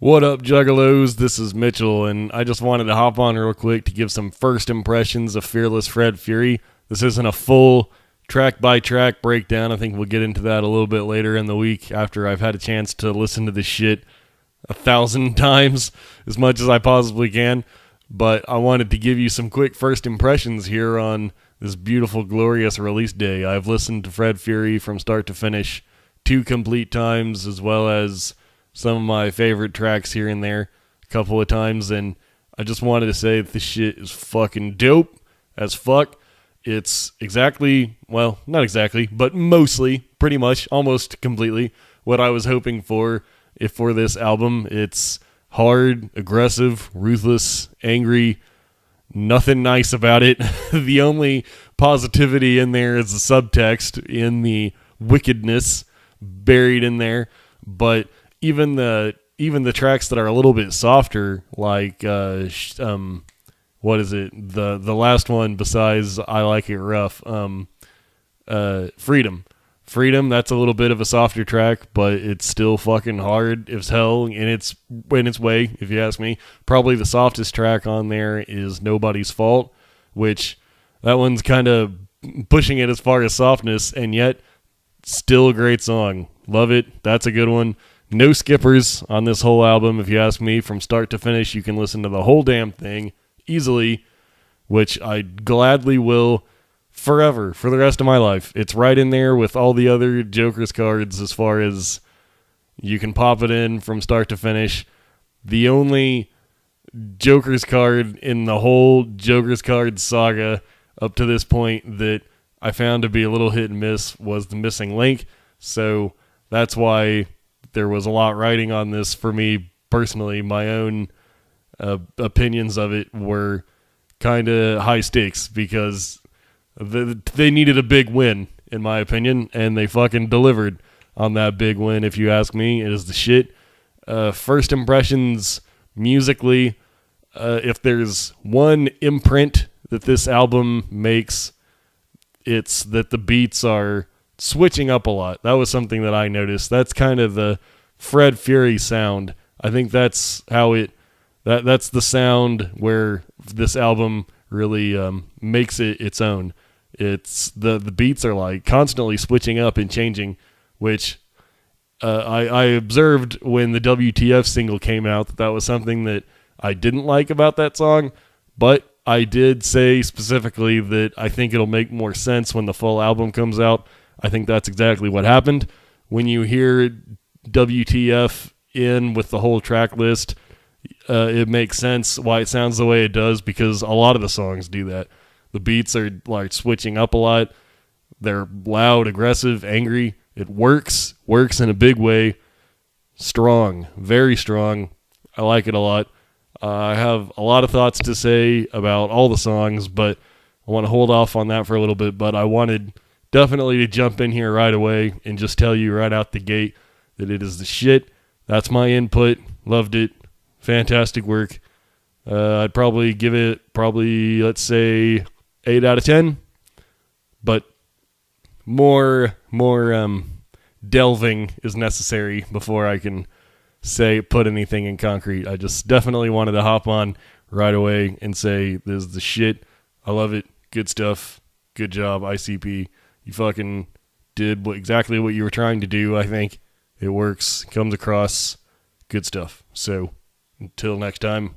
What up, juggalos? This is Mitchell, and I just wanted to hop on real quick to give some first impressions of Fearless Fred Fury. This isn't a full track-by-track breakdown. I think we'll get into that a little bit later in the week after I've had a chance to listen to this shit 1,000 times, as much as I possibly can. But I wanted to give you some quick first impressions here on this beautiful, glorious release day. I've listened to Fred Fury from start to finish 2 complete times, as well as some of my favorite tracks here and there a couple of times, and I just wanted to say that this shit is fucking dope as fuck. It's exactly, well, not exactly, but mostly, pretty much, almost completely what I was hoping for this album. It's hard, aggressive, ruthless, angry, nothing nice about it. The only positivity in there is the subtext in the wickedness buried in there, but even the tracks that are a little bit softer, like what is it? The last one besides I Like It Rough, Freedom. That's a little bit of a softer track, but it's still fucking hard as hell in its way, if you ask me. Probably the softest track on there is Nobody's Fault, which that one's kind of pushing it as far as softness, and yet still a great song. Love it. That's a good one. No skippers on this whole album, if you ask me. From start to finish, you can listen to the whole damn thing easily, which I gladly will forever, for the rest of my life. It's right in there with all the other Joker's cards as far as you can pop it in from start to finish. The only Joker's card in the whole Joker's card saga up to this point that I found to be a little hit and miss was the missing link, so that's why there was a lot riding on this for me personally. My own opinions of it were kind of high stakes because they needed a big win, in my opinion, and they fucking delivered on that big win, if you ask me. It is the shit. First impressions musically, if there's one imprint that this album makes, it's that the beats are switching up a lot. That was something that I noticed. That's kind of the Fred Fury sound. I think that's how that's the sound where this album really makes it its own. It's the beats are like constantly switching up and changing, which I observed when the WTF single came out that was something that I didn't like about that song, but I did say specifically that I think it'll make more sense when the full album comes out. I think that's exactly what happened. When you hear WTF in with the whole track list, it makes sense why it sounds the way it does, because a lot of the songs do that. The beats are like switching up a lot. They're loud, aggressive, angry. It works in a big way. Strong, very strong. I like it a lot. I have a lot of thoughts to say about all the songs, but I want to hold off on that for a little bit. But I wanted definitely to jump in here right away and just tell you right out the gate that it is the shit. That's my input. Loved it. Fantastic work. I'd probably give it, let's say, 8 out of 10. But more delving is necessary before I can put anything in concrete. I just definitely wanted to hop on right away and say this is the shit. I love it. Good stuff. Good job, ICP. You fucking did exactly what you were trying to do, I think. It works. Comes across. Good stuff. So, until next time.